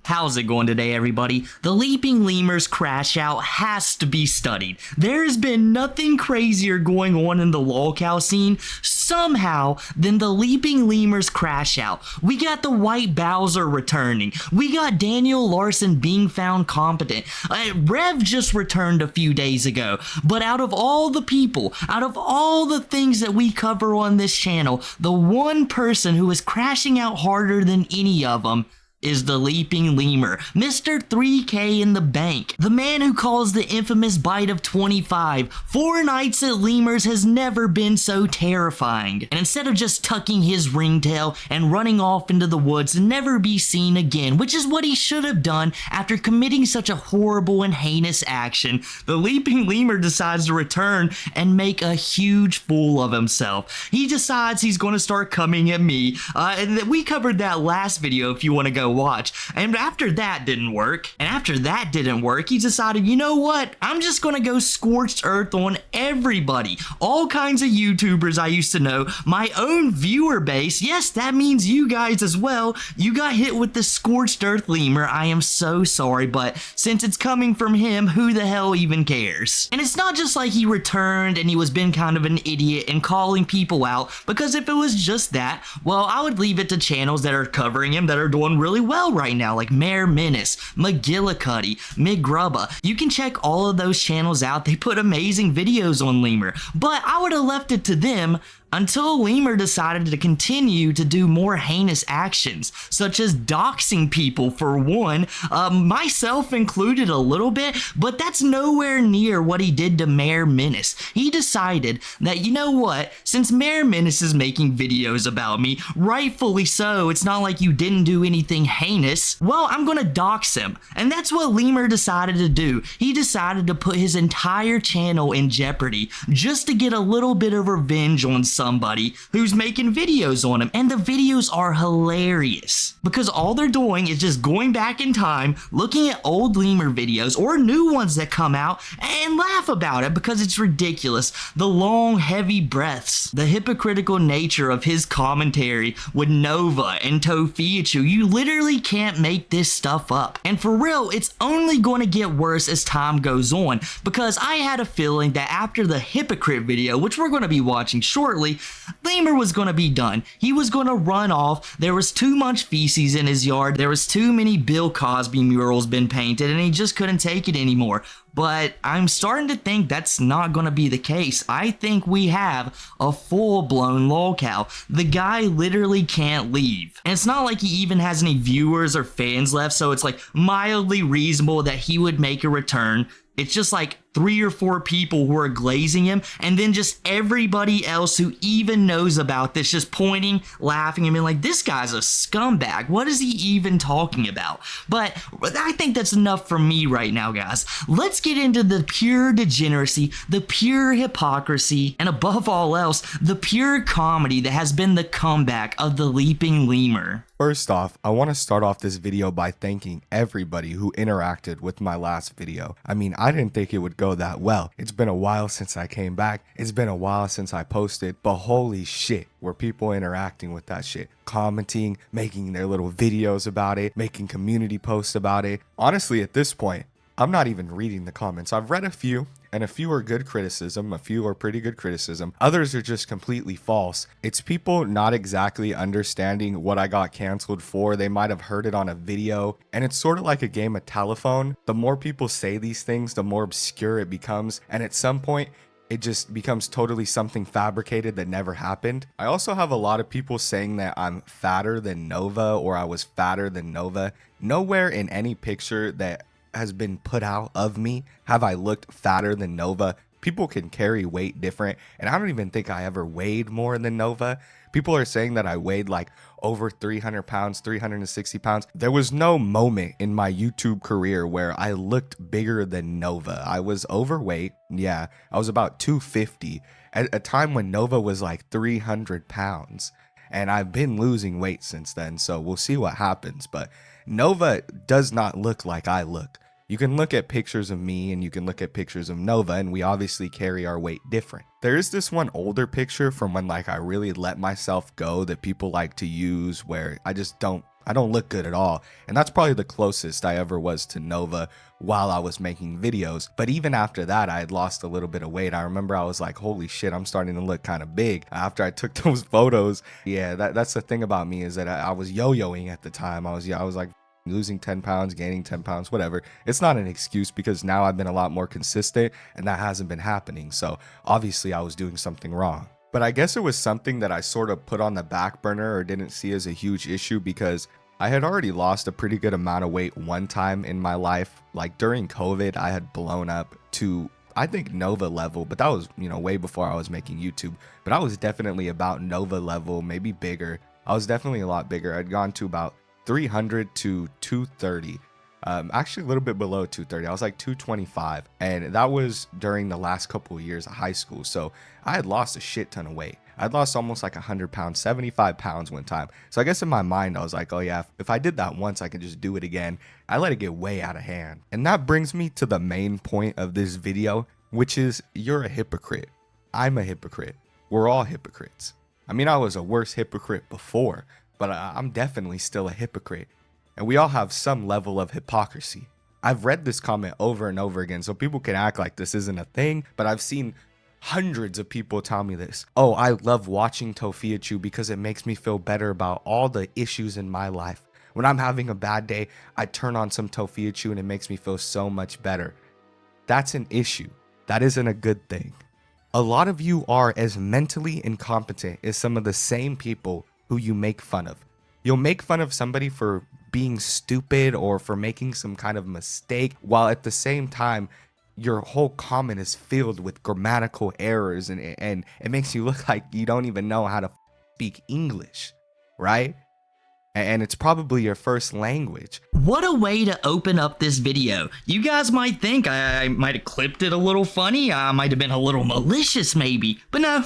How's it going today, everybody? The Leaping Lemur's crash out has to be studied. There's been nothing crazier going on in the lolcow scene somehow than the Leaping Lemur's crash out. We got the White Bowser returning. We got Daniel Larson being found competent. Rev just returned a few days ago. But out of all the people, out of all the things that we cover on this channel, the one person who is crashing out harder than any of them is the Leaping Lemur, Mr. 3K in the bank, the man who calls the infamous bite of 25. 4 nights at Lemur's has never been so terrifying. And instead of just tucking his ringtail and running off into the woods to never be seen again, which is what he should have done after committing such a horrible and heinous action, the Leaping Lemur decides to return and make a huge fool of himself. He decides he's going to start coming at me, and we covered that last video if you want to go watch. And after that didn't work, he decided, you know what, I'm just gonna go scorched earth on everybody. All kinds of YouTubers I used to know, my own viewer base, yes, that means you guys as well. You got hit with the scorched earth lemur. I am so sorry, but since it's coming from him, who the hell even cares? And it's not just like he returned and he was being kind of an idiot and calling people out, because if it was just that, well, I would leave it to channels that are covering him that are doing really well right now, like Mayor Menace, McGillicuddy, McGrubba. You can check all of those channels out. They put amazing videos on Lemur, but I would have left it to them until Lemur decided to continue to do more heinous actions, such as doxing people for one, myself included a little bit, but that's nowhere near what he did to Mayor Menace. He decided that, you know what, since Mayor Menace is making videos about me, rightfully so, it's not like you didn't do anything heinous, well, I'm gonna dox him. And that's what Lemur decided to do. He decided to put his entire channel in jeopardy just to get a little bit of revenge on somebody who's making videos on him. And the videos are hilarious because all they're doing is just going back in time, looking at old Lemur videos or new ones that come out and laugh about it because it's ridiculous. The long, heavy breaths, the hypocritical nature of his commentary with Nova and Tophiachu. You literally can't make this stuff up. And for real, it's only going to get worse as time goes on, because I had a feeling that after the hypocrite video, which we're going to be watching shortly, Lemur was going to be done. He was going to run off. There was too much feces in his yard. There was too many Bill Cosby murals been painted, and he just couldn't take it anymore. But I'm starting to think that's not going to be the case. I think we have a full-blown lolcow. The guy literally can't leave. And it's not like he even has any viewers or fans left, so it's like mildly reasonable that he would make a return. It's just like 3 or 4 people who are glazing him, and then just everybody else who even knows about this just pointing, laughing, and being like, this guy's a scumbag. What is he even talking about? But I think that's enough for me right now, guys. Let's get into the pure degeneracy, the pure hypocrisy, and above all else, the pure comedy that has been the comeback of the Leaping Lemur. First off, I want to start off this video by thanking everybody who interacted with my last video. I mean, I didn't think it would go that well. It's been a while since I came back. It's been a while since I posted, but holy shit, were people interacting with that shit. Commenting, making their little videos about it, making community posts about it. Honestly, at this point, I'm not even reading the comments. I've read a few, and a few are good criticism, a few are pretty good criticism. Others are just completely false. It's people not exactly understanding what I got canceled for. They might have heard it on a video, and it's sort of like a game of telephone. The more people say these things, the more obscure it becomes, and at some point, it just becomes totally something fabricated that never happened. I also have a lot of people saying that I'm fatter than Nova, or I was fatter than Nova. Nowhere in any picture that has been put out of me have I looked fatter than Nova. People can carry weight different, and I don't even think I ever weighed more than Nova. People are saying that I weighed like over 300 pounds, 360 pounds. There was no moment in my YouTube career where I looked bigger than Nova. I was overweight. Yeah, I was about 250 at a time when Nova was like 300 pounds. And I've been losing weight since then, so we'll see what happens. But Nova does not look like I look. You can look at pictures of me and you can look at pictures of Nova, and we obviously carry our weight different. There is this one older picture from when like I really let myself go that people like to use where I just don't I don't look good at all. And that's probably the closest I ever was to Nova while I was making videos. But even after that, I had lost a little bit of weight. I remember I was like, holy shit, I'm starting to look kind of big after I took those photos. Yeah, that's the thing about me, is that I was yo-yoing at the time. I was like losing 10 pounds, gaining 10 pounds, whatever. It's not an excuse, because now I've been a lot more consistent and that hasn't been happening. So obviously I was doing something wrong. But I guess it was something that I sort of put on the back burner or didn't see as a huge issue, because I had already lost a pretty good amount of weight one time in my life. Like during COVID, I had blown up to, I think, Nova level, but that was, way before I was making YouTube. But I was definitely about Nova level, maybe bigger. I was definitely a lot bigger. I'd gone to about 300 to 230. Actually a little bit below 230. I was like 225, and that was during the last couple of years of high school. So I had lost a shit ton of weight. I'd lost almost like 100 pounds, 75 pounds one time. So I guess in my mind, I was like, oh yeah, if I did that once, I could just do it again. I let it get way out of hand. And that brings me to the main point of this video, which is you're a hypocrite. I'm a hypocrite. We're all hypocrites. I mean, I was a worse hypocrite before, but I'm definitely still a hypocrite. And we all have some level of hypocrisy. I've read this comment over and over again, so people can act like this isn't a thing, but I've seen hundreds of people tell me this. Oh, I love watching Tophiachu because it makes me feel better about all the issues in my life. When I'm having a bad day, I turn on some Tophiachu and it makes me feel so much better. That's an issue. That isn't a good thing. A lot of you are as mentally incompetent as some of the same people who you make fun of. You'll make fun of somebody for being stupid or for making some kind of mistake, while at the same time your whole comment is filled with grammatical errors, and it makes you look like you don't even know how to speak English, right? And it's probably your first language. What a way to open up this video. You guys might think I might have clipped it a little funny, I might have been a little malicious maybe, but no,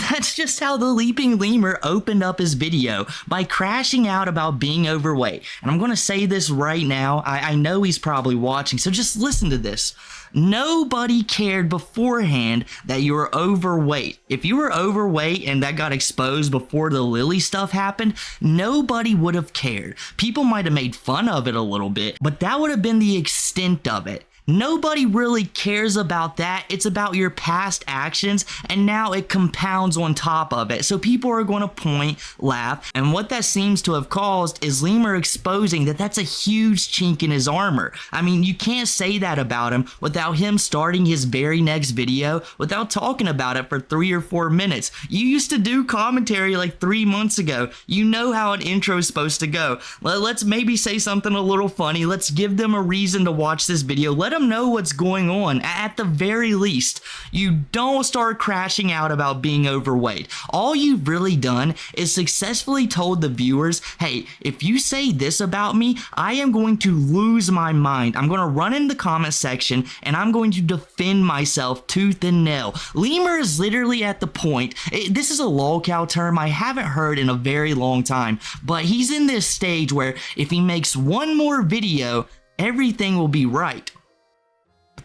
that's just how the Leaping Lemur opened up his video, by crashing out about being overweight. And I'm gonna say this right now, I know he's probably watching, so just listen to this. Nobody cared beforehand that you were overweight. If you were overweight and that got exposed before the Lily stuff happened, nobody would have cared. People might have made fun of it a little bit, but that would have been the extent of it. Nobody really cares about that. It's about your past actions, and now it compounds on top of it. So people are going to point, laugh, and what that seems to have caused is Lemur exposing that that's a huge chink in his armor. I mean, you can't say that about him without him starting his very next video without talking about it for 3 or 4 minutes. You used to do commentary like 3 months ago. You know how an intro is supposed to go. Let's maybe say something a little funny. Let's give them a reason to watch this video. Let them know what's going on. At the very least, you don't start crashing out about being overweight. All you've really done is successfully told the viewers, hey, if you say this about me, I am going to lose my mind. I'm going to run in the comment section and I'm going to defend myself tooth and nail. Lemur is literally at the point, this is a lolcow term I haven't heard in a very long time, but he's in this stage where if he makes one more video, everything will be right.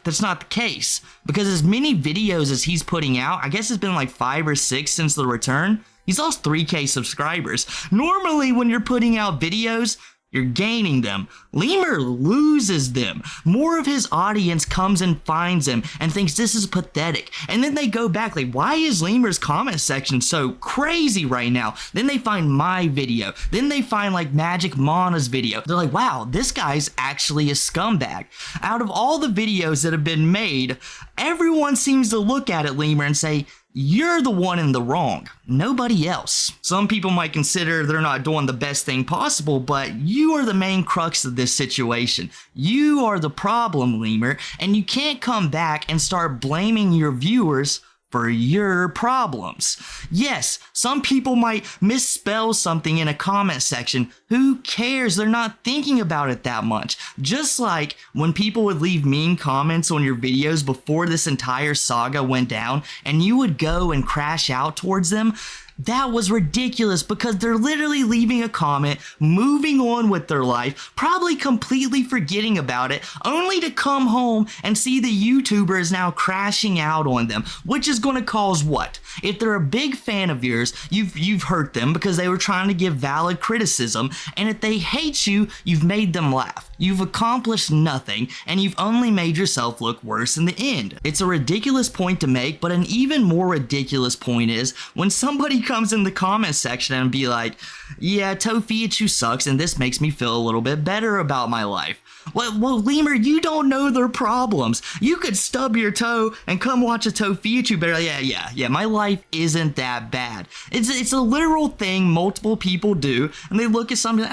That's not the case, because as many videos as he's putting out, I guess it's been like 5 or 6 since the return, he's lost 3K subscribers. Normally when you're putting out videos, you're gaining them. Lemur loses them. More of his audience comes and finds him and thinks this is pathetic. And then they go back like, why is Lemur's comment section so crazy right now? Then they find my video. Then they find like Magic Mana's video. They're like, wow, this guy's actually a scumbag. Out of all the videos that have been made, everyone seems to look at it, Lemur, and say, you're the one in the wrong, nobody else. Some people might consider they're not doing the best thing possible, but you are the main crux of this situation. You are the problem, Lemur, and you can't come back and start blaming your viewers for your problems. Yes, some people might misspell something in a comment section. Who cares? They're not thinking about it that much. Just like when people would leave mean comments on your videos before this entire saga went down, and you would go and crash out towards them, That was ridiculous because they're literally leaving a comment, moving on with their life, probably completely forgetting about it, only to come home and see the YouTuber is now crashing out on them, which is going to cause what? If they're a big fan of yours, you've hurt them because they were trying to give valid criticism, and if they hate you, you've made them laugh. You've accomplished nothing, and you've only made yourself look worse in the end. It's a ridiculous point to make, but an even more ridiculous point is when somebody comes in the comment section and be like, yeah, Tophiachu sucks and this makes me feel a little bit better about my life. Well, Lemur, you don't know their problems. You could stub your toe and come watch a Tophiachu video. Yeah, my life isn't that bad. It's a literal thing multiple people do, and they look at something,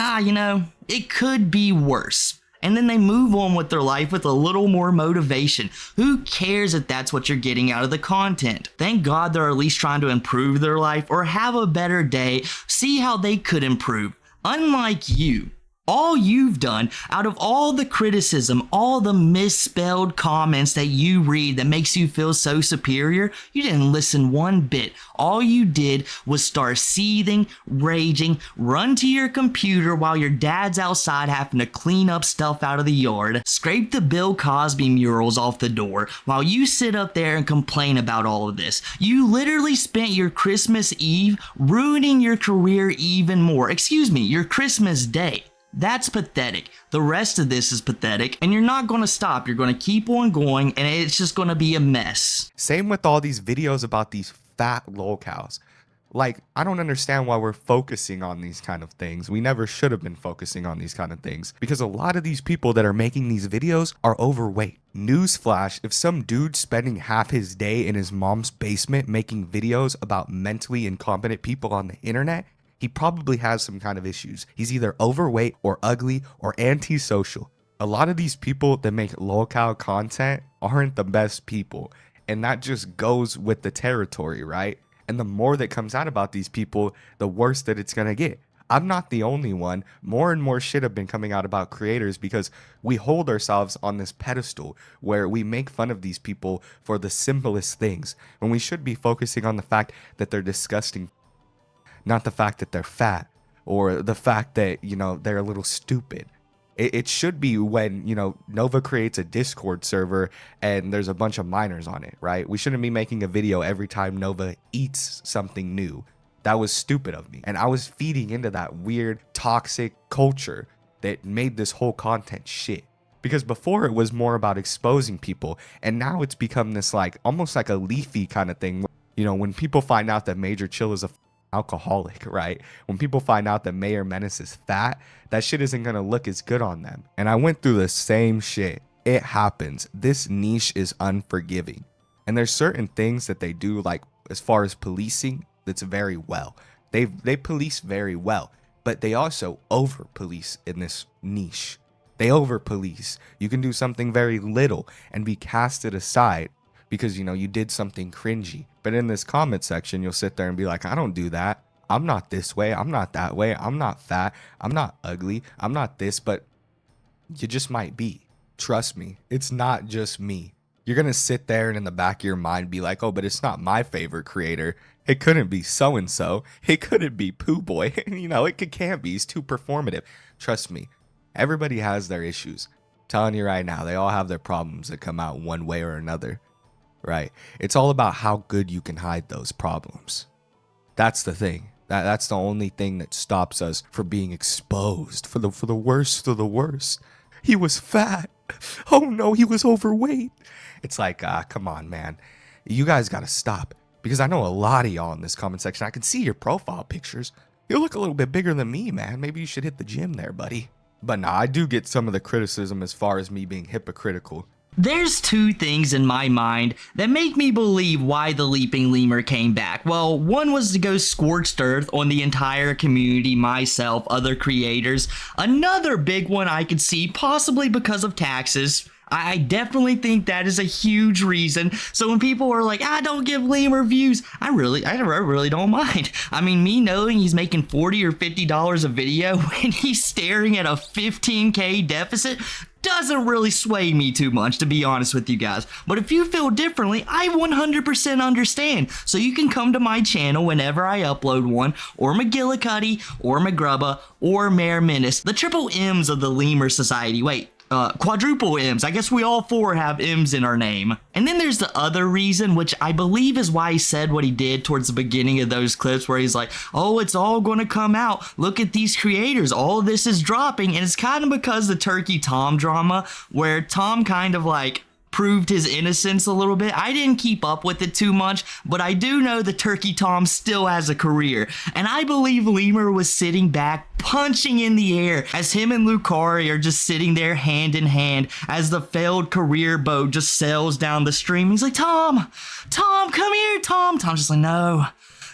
it could be worse. And then they move on with their life with a little more motivation. Who cares if that's what you're getting out of the content? Thank God they're at least trying to improve their life or have a better day, see how they could improve. Unlike you. All you've done out of all the criticism, all the misspelled comments that you read that makes you feel so superior, you didn't listen one bit. All you did was start seething, raging, run to your computer while your dad's outside having to clean up stuff out of the yard, scrape the Bill Cosby murals off the door while you sit up there and complain about all of this. You literally spent your Christmas Eve ruining your career even more. Excuse me, your Christmas Day. That's pathetic. The rest of this is pathetic, and you're not going to stop. You're going to keep on going, and it's just going to be a mess. Same with all these videos about these fat lolcows. Like, I don't understand why we're focusing on these kind of things. We never should have been focusing on these kind of things because a lot of these people that are making these videos are overweight. Newsflash, if some dude spending half his day in his mom's basement making videos about mentally incompetent people on the internet, he probably has some kind of issues. He's either overweight or ugly or antisocial. A lot of these people that make lolcow content aren't the best people. And that just goes with the territory, right? And the more that comes out about these people, the worse that it's gonna get. I'm not the only one. More and more shit have been coming out about creators because we hold ourselves on this pedestal where we make fun of these people for the simplest things when we should be focusing on the fact that they're disgusting. Not the fact that they're fat or the fact that, they're a little stupid. It should be when, Nova creates a Discord server and there's a bunch of minors on it, right? We shouldn't be making a video every time Nova eats something new. That was stupid of me. And I was feeding into that weird, toxic culture that made this whole content shit. Because before it was more about exposing people, and now it's become this almost like a Leafy kind of thing. When people find out that Major Chilla is a alcoholic, right? When people find out that Mayor Menace is fat, that shit isn't gonna look as good on them. And I went through the same shit. It happens. This niche is unforgiving. And there's certain things that they do, like as far as policing, that's very well. They police very well, but they also over police in this niche. They over police. You can do something very little and be casted aside because, you did something cringy. But in this comment section, you'll sit there and be like, I don't do that. I'm not this way. I'm not that way. I'm not fat. I'm not ugly. I'm not this, but you just might be. Trust me. It's not just me. You're going to sit there and in the back of your mind be like, oh, but it's not my favorite creator. It couldn't be so-and-so. It couldn't be Pooh Boy. It can't be. He's too performative. Trust me. Everybody has their issues. I'm telling you right now, they all have their problems that come out one way or another. Right. It's all about how good you can hide those problems. That's the thing. That's the only thing that stops us from being exposed for the worst of the worst. He was fat. Oh no, he was overweight. It's like, come on, man. You guys got to stop. Because I know a lot of y'all in this comment section. I can see your profile pictures. You look a little bit bigger than me, man. Maybe you should hit the gym there, buddy. But nah, I do get some of the criticism as far as me being hypocritical. There's two things in my mind that make me believe why the Leaping Lemur came back. Well, one was to go scorched earth on the entire community, myself, other creators. Another big one I could see, possibly because of taxes. I definitely think that is a huge reason. So when people are like, I don't give Lemur views, I really don't mind. I mean, me knowing he's making $40 or $50 a video when he's staring at a 15K deficit doesn't really sway me too much, to be honest with you guys. But if you feel differently, I 100% understand. So you can come to my channel whenever I upload one, or McGillicuddy, or McGrubba, or Mayor Menace, the triple M's of the Lemur Society. Wait, quadruple M's. I guess we all four have M's in our name. And then there's the other reason, which I believe is why he said what he did towards the beginning of those clips where he's like, oh, it's all gonna come out. Look at these creators. All of this is dropping. And it's kind of because the Turkey Tom drama where Tom kind of like proved his innocence a little bit. I didn't keep up with it too much, but I do know that Turkey Tom still has a career. And I believe Lemur was sitting back punching in the air as him and Lucari are just sitting there hand in hand as the failed career boat just sails down the stream. He's like, Tom, come here, Tom. Tom's just like,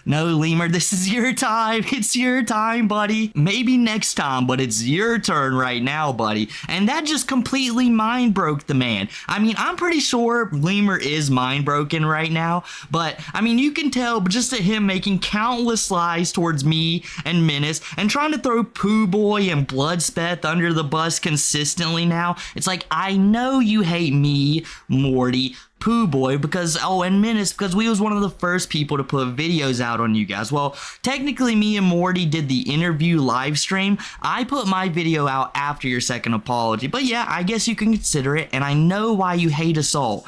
no, Lemur, this is your time. It's your time, buddy. Maybe next time, but it's your turn right now, buddy. And that just completely mind broke the man. I mean, I'm pretty sure Lemur is mind broken right now, but I mean, you can tell just at him making countless lies towards me and Menace and trying to throw Pooh Boy and Bloodspeth under the bus consistently now. It's like, I know you hate me, Morty, Pooh Boy, because, and Menace, because we was one of the first people to put videos out on you guys. Well, technically me and Morty did the interview live stream. I put my video out after your second apology, but yeah, I guess you can consider it, and I know why you hate us all.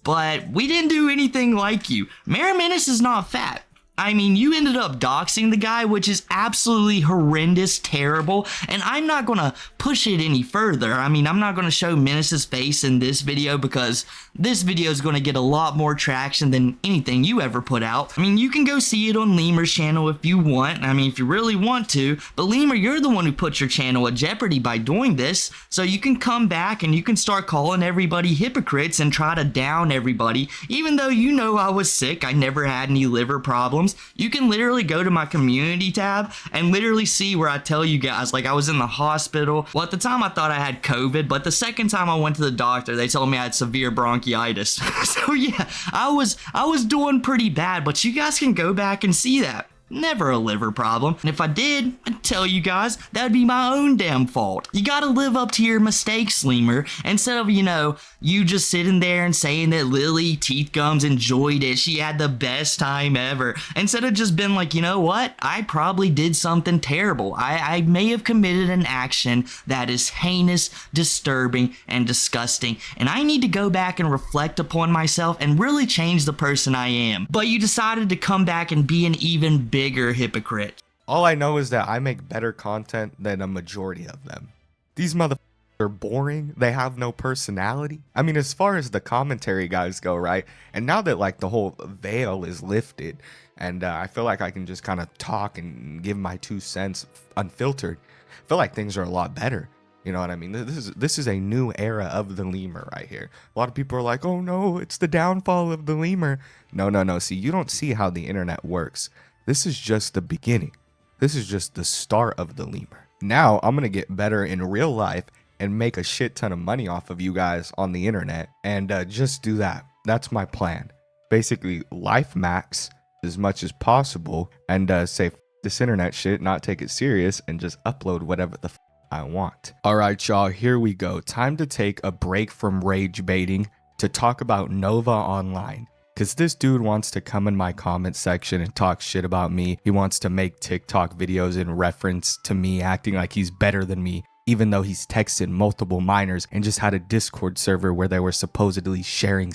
But we didn't do anything like you. Mayor Menace is not fat. I mean, you ended up doxing the guy, which is absolutely horrendous, terrible, and I'm not gonna push it any further. I mean, I'm not gonna show Menace's face in this video because this video is gonna get a lot more traction than anything you ever put out. I mean, you can go see it on Lemur's channel if you want. I mean, if you really want to, but Lemur, you're the one who put your channel at jeopardy by doing this, so you can come back and you can start calling everybody hypocrites and try to down everybody, even though you know I was sick, I never had any liver problems. You can literally go to my community tab and literally see where I tell you guys, like, I was in the hospital. Well, at the time I thought I had COVID, but the second time I went to the doctor, they told me I had severe bronchitis. So yeah, I was doing pretty bad, but you guys can go back and see that. Never a liver problem. And if I did, I'd tell you guys that would be my own damn fault. You gotta live up to your mistakes, Lemur. Instead of, you just sitting there and saying that Lily Teeth Gums enjoyed it. She had the best time ever. Instead of just been like, you know what? I probably did something terrible. I may have committed an action that is heinous, disturbing, and disgusting. And I need to go back and reflect upon myself and really change the person I am. But you decided to come back and be an even bigger hypocrite. All I know is that I make better content than a majority of them. These motherfuckers are boring. They have no personality. I mean, as far as the commentary guys go, right? And now that like the whole veil is lifted and I feel like I can just kind of talk and give my 2 cents unfiltered, I feel like things are a lot better. You know what I mean? This is a new era of the Lemur right here. A lot of people are like, oh no, it's the downfall of the Lemur. No. See, you don't see how the internet works. This is just the beginning. This is just the start of the Lemur. Now I'm going to get better in real life and make a shit ton of money off of you guys on the internet and just do that. That's my plan. Basically, life max as much as possible and say f this internet shit, not take it serious and just upload whatever the f I want. All right, y'all, here we go. Time to take a break from rage baiting to talk about novaonline. Because this dude wants to come in my comment section and talk shit about me. He wants to make TikTok videos in reference to me acting like he's better than me, even though he's texted multiple minors and just had a Discord server where they were supposedly sharing.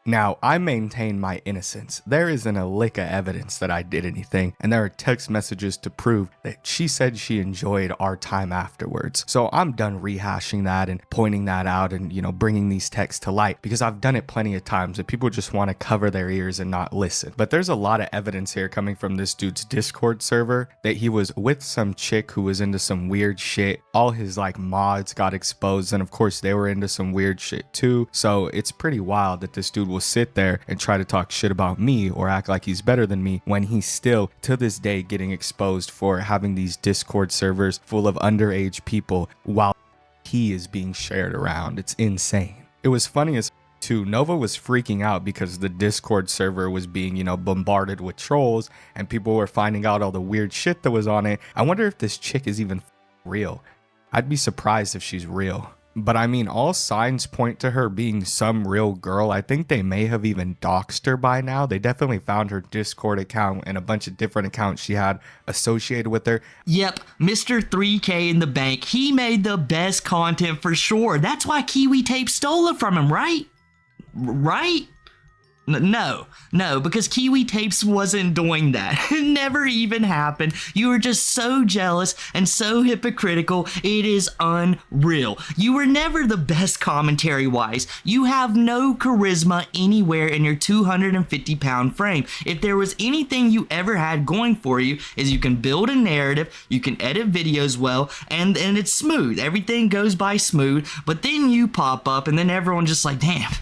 Now, I maintain my innocence. There isn't a lick of evidence that I did anything, and there are text messages to prove that she said she enjoyed our time afterwards. So I'm done rehashing that and pointing that out and, bringing these texts to light because I've done it plenty of times and people just want to cover their ears and not listen. But there's a lot of evidence here coming from this dude's Discord server that he was with some chick who was into some weird shit. All his mods got exposed, and of course they were into some weird shit too. So it's pretty wild that this dude will sit there and try to talk shit about me or act like he's better than me when he's still to this day getting exposed for having these Discord servers full of underage people while he is being shared around. It's insane. It was funny as too. Nova was freaking out because the Discord server was being, bombarded with trolls and people were finding out all the weird shit that was on it. I wonder if this chick is even real. I'd be surprised if she's real. But I mean, all signs point to her being some real girl. I think they may have even doxed her by now. They definitely found her Discord account and a bunch of different accounts she had associated with her. Yep, Mr. 3K in the bank. He made the best content for sure. That's why Kiwi Tape stole it from him, right? Right? No, because Kiwi Tapes wasn't doing that. It never even happened. You were just so jealous and so hypocritical. It is unreal. You were never the best commentary-wise. You have no charisma anywhere in your 250-pound frame. If there was anything you ever had going for you, is you can build a narrative, you can edit videos well, and it's smooth. Everything goes by smooth, but then you pop up, and then everyone's just like, damn.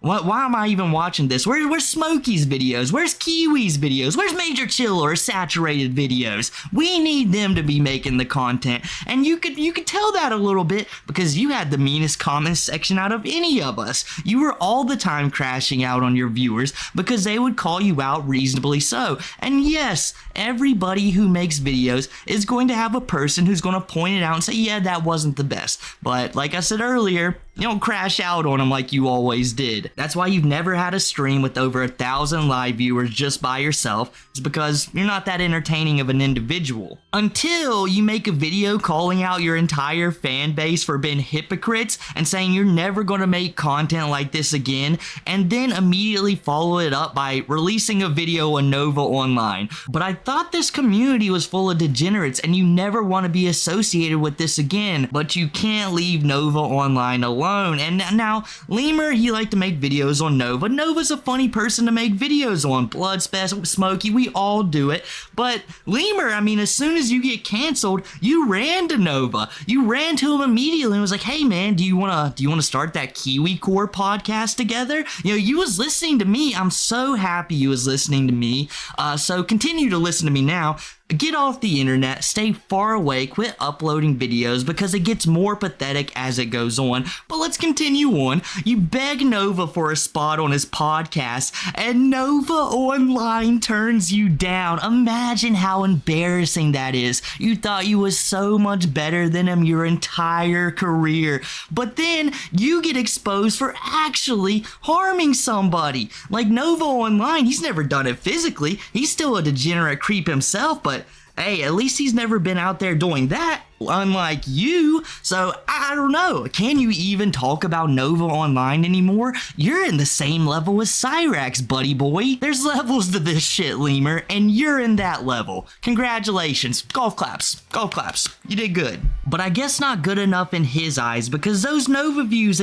Why am I even watching this? Where's Smokey's videos? Where's Kiwi's videos? Where's Major Chilla or Saturated videos? We need them to be making the content. And you could tell that a little bit because you had the meanest comment section out of any of us. You were all the time crashing out on your viewers because they would call you out reasonably so. And yes, everybody who makes videos is going to have a person who's going to point it out and say, yeah, that wasn't the best. But like I said earlier, you don't crash out on them like you always did. That's why you've never had a stream with over 1,000 live viewers just by yourself. It's because you're not that entertaining of an individual. Until you make a video calling out your entire fan base for being hypocrites and saying you're never going to make content like this again, and then immediately follow it up by releasing a video on novaonline. But I thought this community was full of degenerates and you never want to be associated with this again. But you can't leave novaonline alone. And now, Lemur, he liked to make videos on Nova. Nova's a funny person to make videos on. Bloodspaz, Smokey, we all do it. But Lemur, I mean, as soon as you get canceled, you ran to Nova. You ran to him immediately and was like, hey man, do you wanna start that Kiwi Core podcast together? You was listening to me. I'm so happy you was listening to me. So continue to listen to me now. Get off the internet, stay far away, quit uploading videos because it gets more pathetic as it goes on. But let's continue on. You beg Nova for a spot on his podcast and novaonline turns you down. Imagine how embarrassing that is. You thought you was so much better than him your entire career. But then you get exposed for actually harming somebody. Like novaonline, he's never done it physically. He's still a degenerate creep himself, but hey, at least he's never been out there doing that, unlike you. So, I don't know. Can you even talk about novaonline anymore? You're in the same level as Cyrax, buddy boy. There's levels to this shit, Lemur, and you're in that level. Congratulations. Golf claps. Golf claps. You did good. But I guess not good enough in his eyes because those Nova views,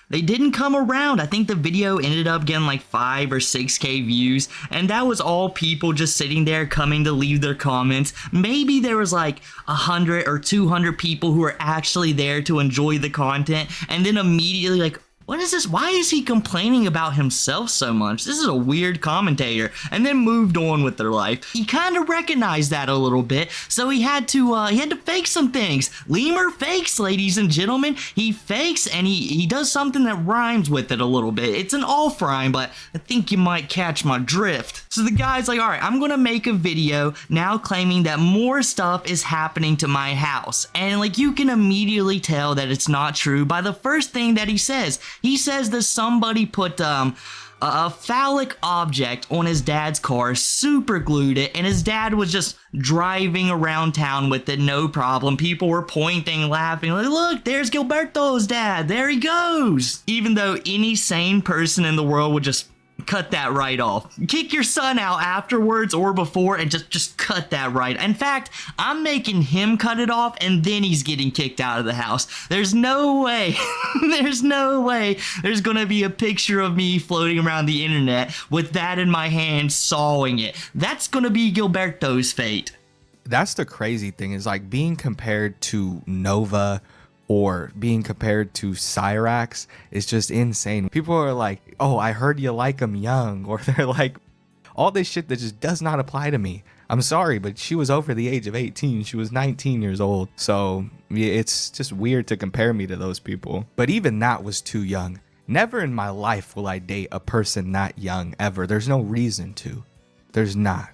they didn't come around. I think the video ended up getting like 5 or 6K views, and that was all people just sitting there coming to leave their comments. Maybe there was like 100 or 200 people who were actually there to enjoy the content, and then immediately like, what is this? Why is he complaining about himself so much? This is a weird commentator. And then moved on with their life. He kind of recognized that a little bit, so he had to fake some things. Lemur fakes, ladies and gentlemen. He fakes and he does something that rhymes with it a little bit. It's an off rhyme, but I think you might catch my drift. So the guy's like, all right, I'm gonna make a video now claiming that more stuff is happening to my house. And like you can immediately tell that it's not true by the first thing that he says. He says that somebody put a phallic object on his dad's car, super glued it, and his dad was just driving around town with it, no problem. People were pointing, laughing, like, look, there's Gilberto's dad, there he goes. Even though any sane person in the world would just cut that right off. Kick your son out afterwards or before and just cut that right. In fact, I'm making him cut it off and then he's getting kicked out of the house. There's no way, there's no way there's gonna be a picture of me floating around the internet with that in my hand sawing it. That's gonna be Gilberto's fate. That's the crazy thing is like being compared to Nova or being compared to Cyrax is just insane. People are like, oh, I heard you like him young, or they're like, all this shit that just does not apply to me. I'm sorry, but she was over the age of 18. She was 19 years old. So yeah, it's just weird to compare me to those people. But even that was too young. Never in my life will I date a person that young ever. There's no reason to. There's not.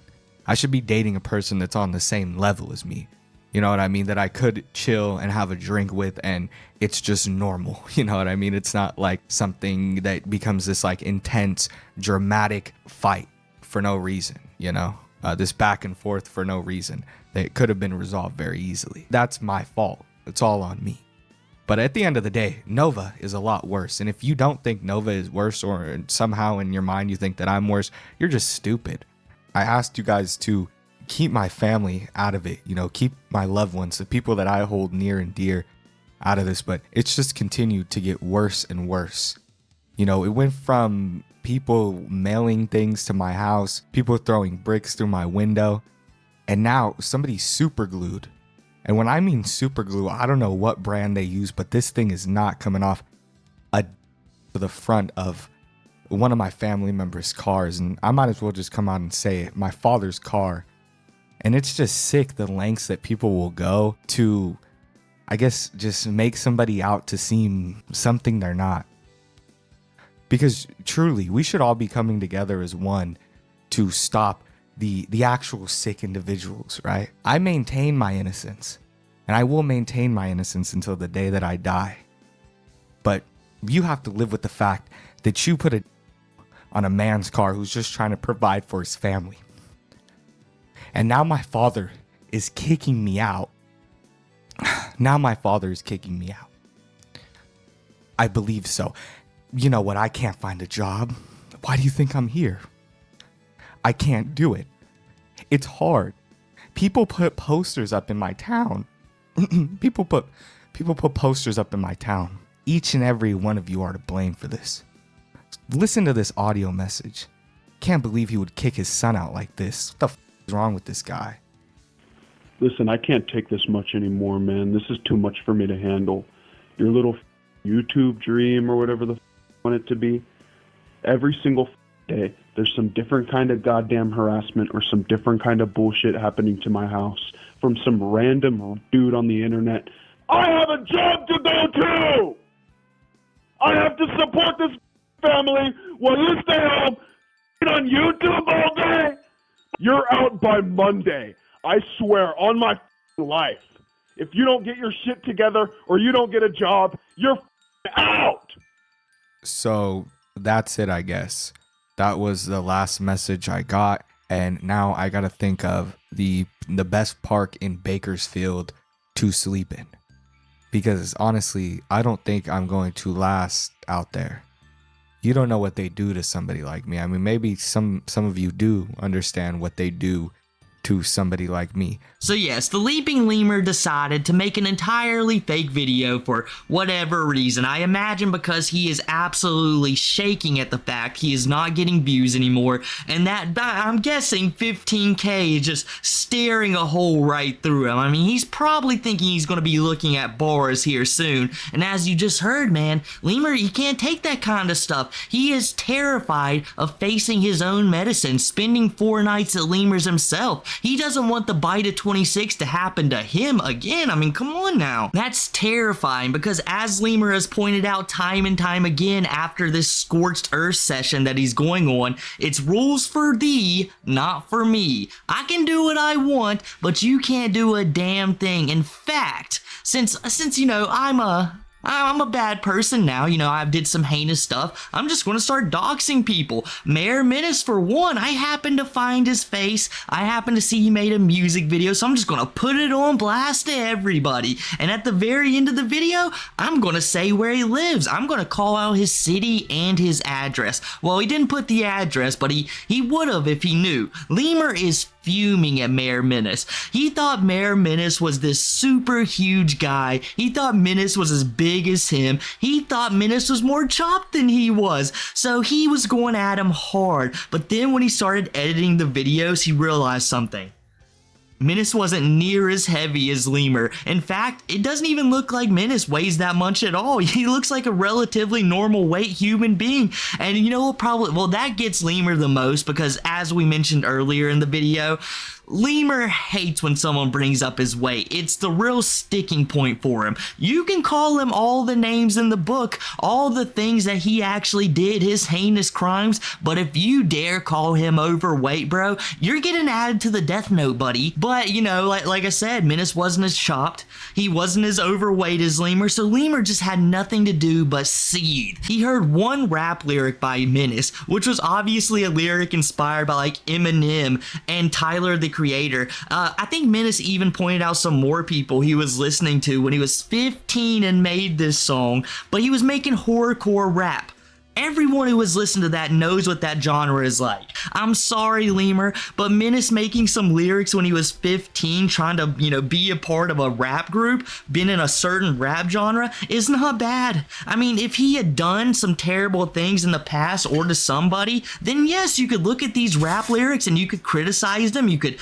I should be dating a person that's on the same level as me. You know what I mean? That I could chill and have a drink with and it's just normal. You know what I mean? It's not like something that becomes this like intense, dramatic fight for no reason, you know? This back and forth for no reason. That could have been resolved very easily. That's my fault. It's all on me. But at the end of the day, Nova is a lot worse. And if you don't think Nova is worse, or somehow in your mind you think that I'm worse, you're just stupid. I asked you guys to keep my family out of it, you know, keep my loved ones, the people that I hold near and dear, out of this, but it's just continued to get worse and worse. You know, it went from people mailing things to my house, people throwing bricks through my window, and now somebody's super glued. And when I mean super glue, I don't know what brand they use, but this thing is not coming off to the front of one of my family members' cars. And I might as well just come out and say it, my father's car. And it's just sick the lengths that people will go to, I guess, just make somebody out to seem something they're not. Because truly, we should all be coming together as one to stop the actual sick individuals, right? I maintain my innocence, and I will maintain my innocence until the day that I die. But you have to live with the fact that you put on a man's car who's just trying to provide for his family. And now my father is kicking me out. Now my father is kicking me out. I believe so. You know what? I can't find a job. Why do you think I'm here? I can't do it. It's hard. People put posters up in my town. People put posters up in my town. Each and every one of you are to blame for this. Listen to this audio message. Can't believe he would kick his son out like this. What the f is wrong with this guy? Listen, I can't take this much anymore, man. This is too much for me to handle. Your little YouTube dream or whatever the you want it to be. Every single day, there's some different kind of goddamn harassment or some different kind of bullshit happening to my house from some random dude on the internet. I have a job to go to! I have to support this family while you stay home on YouTube all day. You're out by Monday. I swear on my life. If you don't get your shit together or you don't get a job, you're out. So that's it, I guess. That was the last message I got. And now I got to think of the best park in Bakersfield to sleep in. Because honestly, I don't think I'm going to last out there. You don't know what they do to somebody like me. I mean, maybe some of you do understand what they do to somebody like me. So yes, the Leaping Lemur decided to make an entirely fake video for whatever reason. I imagine because he is absolutely shaking at the fact he is not getting views anymore, and that, I'm guessing 15K is just staring a hole right through him. I mean, he's probably thinking he's going to be looking at bars here soon, and as you just heard, man, Lemur, he can't take that kind of stuff. He is terrified of facing his own medicine, spending 4 nights at Lemur's himself. He doesn't want the bite of 26 to happen to him again. I mean, come on now. That's terrifying because as Lemur has pointed out time and time again after this scorched earth session that he's going on, it's rules for thee, not for me. I can do what I want, but you can't do a damn thing. In fact, since you know, I'm a bad person now, you know, I did some heinous stuff. I'm just going to start doxing people. Mayor Menace, for one, I happened to find his face. I happened to see he made a music video, so I'm just going to put it on blast to everybody. And at the very end of the video, I'm going to say where he lives. I'm going to call out his city and his address. Well, he didn't put the address, but he would have if he knew. Lemur is fuming at Mayor Menace. He thought Mayor Menace was this super huge guy. He thought Menace was as big as him. He thought Menace was more chopped than he was. So he was going at him hard. But then when he started editing the videos, he realized something. Menace wasn't near as heavy as Lemur. In fact, it doesn't even look like Menace weighs that much at all. He looks like a relatively normal weight human being. And you know what, well, that gets Lemur the most because as we mentioned earlier in the video, Lemur hates when someone brings up his weight. It's the real sticking point for him. You can call him all the names in the book, all the things that he actually did, his heinous crimes, but if you dare call him overweight, bro, you're getting added to the death note, buddy. But, you know, like I said, Menace wasn't as chopped. He wasn't as overweight as Lemur, so Lemur just had nothing to do but seethe. He heard one rap lyric by Menace, which was obviously a lyric inspired by like Eminem and Tyler the Creator. I think Menace even pointed out some more people he was listening to when he was 15 and made this song, but he was making horrorcore rap. Everyone who has listened to that knows what that genre is like. I'm sorry, Lemur, but Menace making some lyrics when he was 15 trying to, you know, be a part of a rap group, been in a certain rap genre, is not bad. I mean, if he had done some terrible things in the past or to somebody, then yes, you could look at these rap lyrics and you could criticize them. You could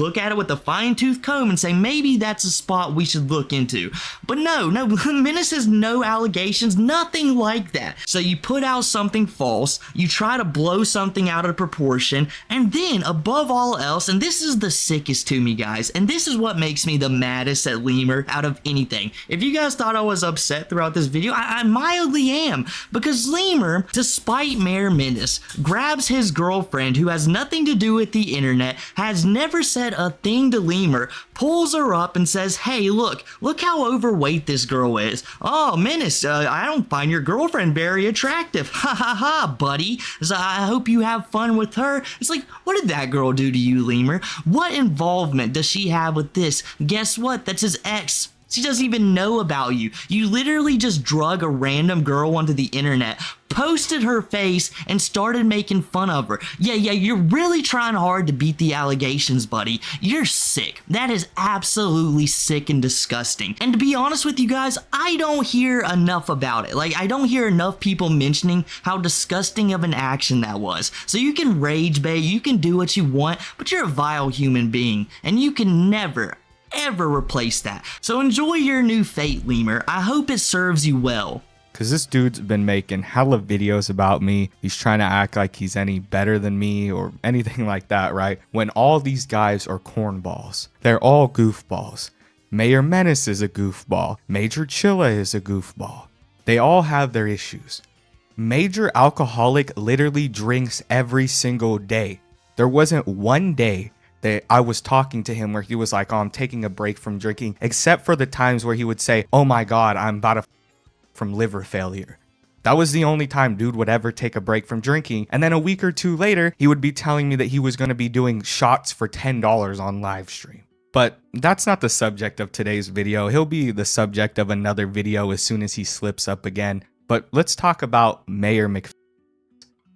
look at it with a fine-tooth comb and say, maybe that's a spot we should look into. But no, Menace has no allegations, nothing like that. So you put out something false, you try to blow something out of proportion, and then above all else, and this is the sickest to me, guys, and this is what makes me the maddest at Lemur out of anything. If you guys thought I was upset throughout this video, I mildly am, because Lemur, despite Mayor Menace, grabs his girlfriend who has nothing to do with the internet, has never said a thing to Lemur, pulls her up and says, hey, look how overweight this girl is. Oh, Menace, I don't find your girlfriend very attractive. Ha ha ha, buddy. So I hope you have fun with her. It's like, what did that girl do to you, Lemur? What involvement does she have with this? Guess what? That's his ex. She doesn't even know about you. You literally just drug a random girl onto the internet, posted her face, and started making fun of her. Yeah, you're really trying hard to beat the allegations, buddy. You're sick. That is absolutely sick and disgusting. And to be honest with you guys, I don't hear enough about it. Like, I don't hear enough people mentioning how disgusting of an action that was. So you can rage bait, you can do what you want, but you're a vile human being, and you can never, ever replace that. So enjoy your new fate, Lemur. I hope it serves you well. Cause this dude's been making hella videos about me. He's trying to act like he's any better than me or anything like that, right? When all these guys are cornballs. They're all goofballs. Mayor Menace is a goofball. Major Chilla is a goofball. They all have their issues. Major Alcoholic literally drinks every single day. There wasn't one day that I was talking to him where he was like, oh, I'm taking a break from drinking, except for the times where he would say, oh my God, I'm about to from liver failure. That was the only time dude would ever take a break from drinking. And then a week or two later, he would be telling me that he was going to be doing shots for $10 on live stream. But that's not the subject of today's video. He'll be the subject of another video as soon as he slips up again. But let's talk about Mayor Mc...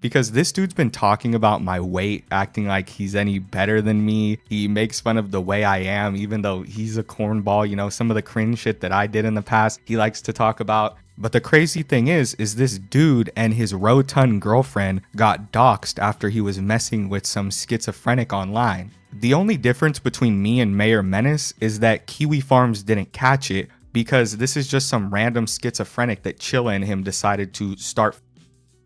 Because this dude's been talking about my weight, acting like he's any better than me. He makes fun of the way I am, even though he's a cornball. You know, some of the cringe shit that I did in the past, he likes to talk about. But the crazy thing is this dude and his rotund girlfriend got doxxed after he was messing with some schizophrenic online. The only difference between me and Mayor Menace is that Kiwi Farms didn't catch it, because this is just some random schizophrenic that Chilla and him decided to start.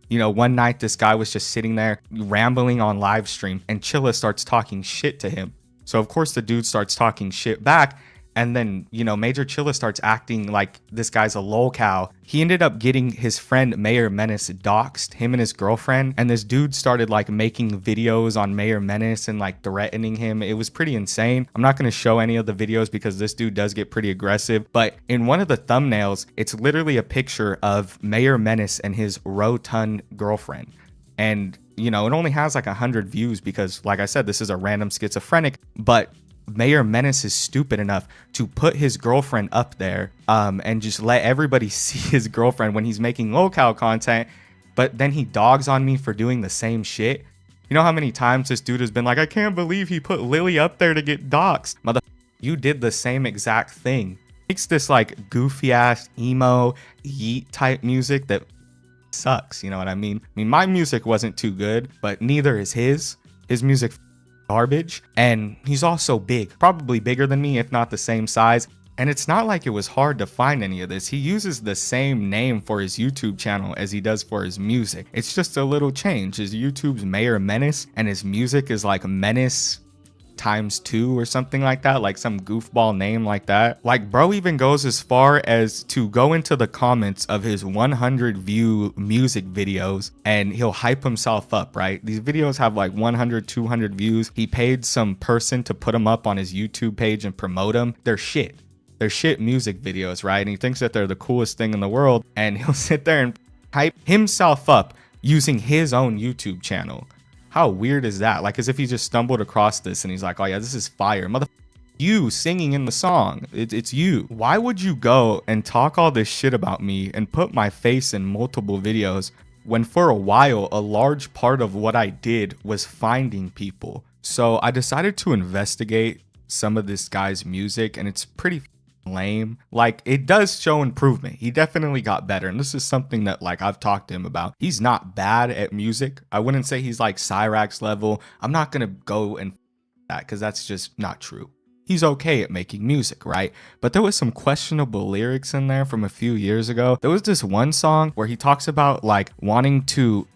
You know, one night this guy was just sitting there rambling on live stream and Chilla starts talking shit to him. So of course the dude starts talking shit back. And then, you know, Major Chilla starts acting like this guy's a lolcow. He ended up getting his friend Mayor Menace doxxed, him and his girlfriend. And this dude started like making videos on Mayor Menace and like threatening him. It was pretty insane. I'm not going to show any of the videos because this dude does get pretty aggressive. But in one of the thumbnails, it's literally a picture of Mayor Menace and his rotund girlfriend. And, you know, it only has like 100 views because, like I said, this is a random schizophrenic. But Mayor Menace is stupid enough to put his girlfriend up there and just let everybody see his girlfriend when he's making lolcow content, but then he dogs on me for doing the same shit. You know how many times this dude has been like, I can't believe he put Lily up there to get doxxed. Mother, you did the same exact thing. Makes this like goofy ass emo yeet type music that sucks, you know what I mean? I mean, my music wasn't too good, but neither is his. His music garbage, and he's also big, probably bigger than me, if not the same size. And it's not like it was hard to find any of this. He uses the same name for his YouTube channel as he does for his music. It's just a little change. His YouTube's Mayor Menace and his music is like Menace × 2 or something like that, like some goofball name like that. Like, bro even goes as far as to go into the comments of his 100 view music videos and he'll hype himself up, right? These videos have like 100, 200 views. He paid some person to put them up on his YouTube page and promote them. They're shit. They're shit music videos, right? And he thinks that they're the coolest thing in the world, and he'll sit there and hype himself up using his own YouTube channel. How weird is that? Like, as if he just stumbled across this and he's like, oh yeah, this is fire. You singing in the song. It's you. Why would you go and talk all this shit about me and put my face in multiple videos when for a while a large part of what I did was finding people? So I decided to investigate some of this guy's music, and it's pretty lame. Like, it does show improvement. He definitely got better, and this is something that, like, I've talked to him about. He's not bad at music. I wouldn't say he's like Cyrax level. I'm not gonna go and that because that's just not true. He's okay at making music, right? But there was some questionable lyrics in there from a few years ago. There was this one song where he talks about like wanting to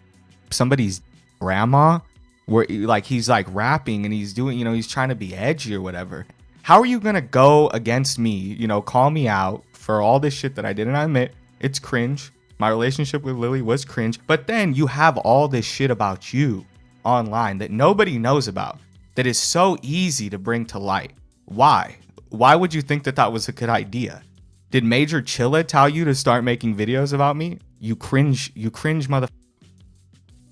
somebody's grandma, where like he's like rapping and he's doing, he's trying to be edgy or whatever. How are you gonna go against me, call me out for all this shit that I did? And I admit, it's cringe. My relationship with Lily was cringe. But then you have all this shit about you online that nobody knows about, that is so easy to bring to light. Why? Why would you think that that was a good idea? Did Major Chilla tell you to start making videos about me? You cringe mother.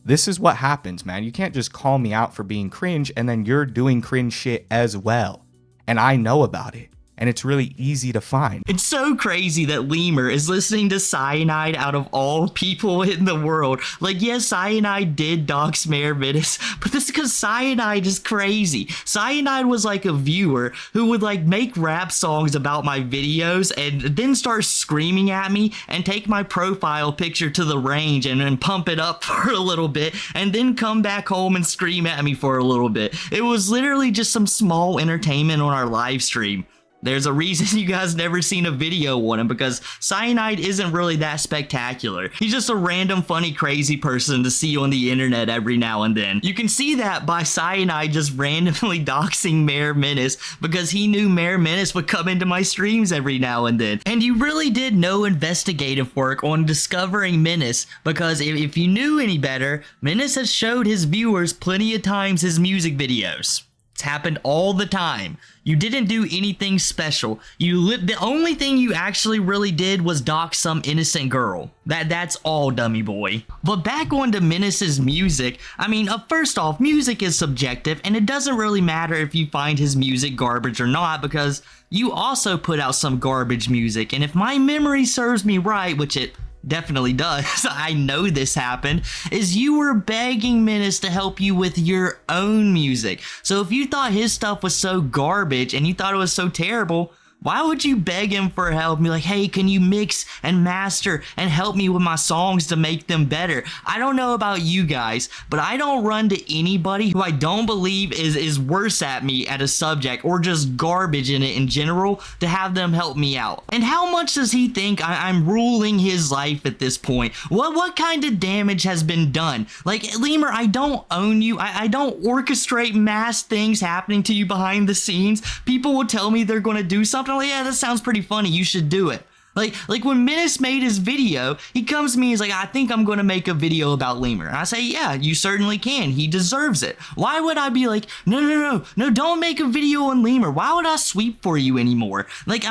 This is what happens, man. You can't just call me out for being cringe and then you're doing cringe shit as well. And I know about it. And it's really easy to find. It's so crazy that Lemur is listening to Cyanide out of all people in the world. Like, yes, Cyanide did dox Mayor Menace, but this is because Cyanide is crazy. Cyanide was like a viewer who would like make rap songs about my videos and then start screaming at me and take my profile picture to the range and pump it up for a little bit and then come back home and scream at me for a little bit. It was literally just some small entertainment on our live stream. There's a reason you guys never seen a video on him, because Cyanide isn't really that spectacular. He's just a random funny crazy person to see on the internet every now and then. You can see that by Cyanide just randomly doxing Mayor Menace because he knew Mayor Menace would come into my streams every now and then. And you really did no investigative work on discovering Menace, because if you knew any better, Menace has showed his viewers plenty of times his music videos. It's happened all the time. You didn't do anything special. The only thing you actually really did was dox some innocent girl. That's all, dummy boy. But back on to Menace's music. I mean, first off, music is subjective, and it doesn't really matter if you find his music garbage or not, because you also put out some garbage music. And if my memory serves me right, which it definitely does, I know this happened, is you were begging Menace to help you with your own music. So if you thought his stuff was so garbage and you thought it was so terrible, why would you beg him for help and be like, hey, can you mix and master and help me with my songs to make them better? I don't know about you guys, but I don't run to anybody who I don't believe is worse at me at a subject or just garbage in it in general to have them help me out. And how much does he think I'm ruling his life at this point? What kind of damage has been done? Like, Lemur, I don't own you. I don't orchestrate mass things happening to you behind the scenes. People will tell me they're going to do something. Like, yeah, that sounds pretty funny. You should do it. Like when Menace made his video, he comes to me, he's like, I think I'm going to make a video about Lemur. And I say, yeah, you certainly can. He deserves it. Why would I be like, no, don't make a video on Lemur. Why would I sweep for you anymore? Like,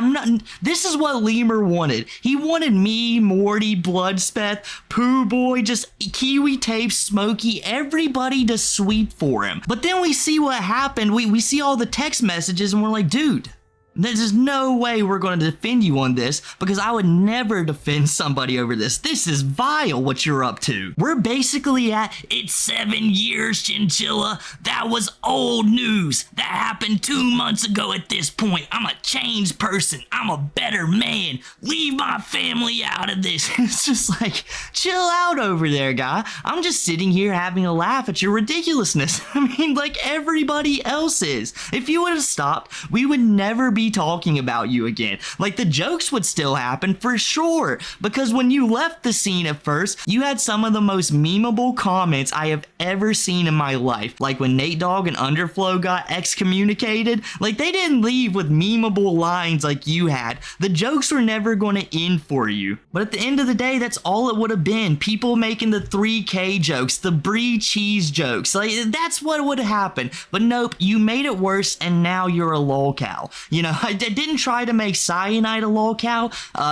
this is what Lemur wanted. He wanted me, Morty, Bloodspeth, Pooh Boy, just Kiwi Tape, Smokey, everybody to sweep for him. But then we see what happened. We see all the text messages and we're like, dude, there's no way we're going to defend you on this, because I would never defend somebody over this. This is vile what you're up to. We're basically at, it's 7 years, Chinchilla. That was old news. That happened 2 months ago at this point. I'm a changed person. I'm a better man. Leave my family out of this. It's just like, chill out over there, guy. I'm just sitting here having a laugh at your ridiculousness. I mean, like everybody else is. If you would have stopped, we would never be be talking about you again. Like, the jokes would still happen for sure, because when you left the scene at first, you had some of the most memeable comments I have ever seen in my life. Like when Nate Dogg and Underflow got excommunicated, like they didn't leave with memeable lines like you had. The jokes were never going to end for you. But at the end of the day, that's all it would have been. People making the 3K jokes, the brie cheese jokes. Like, that's what would have happened. But nope, you made it worse, and now you're a lolcow. You know, I didn't try to make Cyanide a lolcow,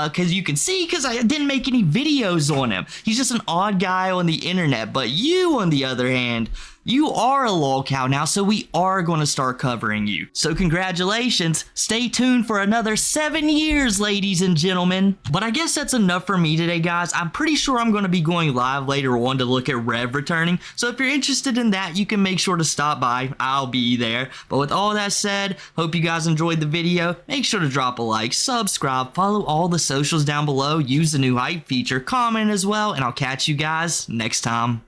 because you can see, because I didn't make any videos on him. He's just an odd guy on the internet. But you, on the other hand, you are a lolcow now, so we are going to start covering you. So congratulations. Stay tuned for another 7 years, ladies and gentlemen. But I guess that's enough for me today, guys. I'm pretty sure I'm going to be going live later on to look at Rev returning. So if you're interested in that, you can make sure to stop by. I'll be there. But with all that said, hope you guys enjoyed the video. Make sure to drop a like, subscribe, follow all the socials down below, use the new hype feature, comment as well, and I'll catch you guys next time.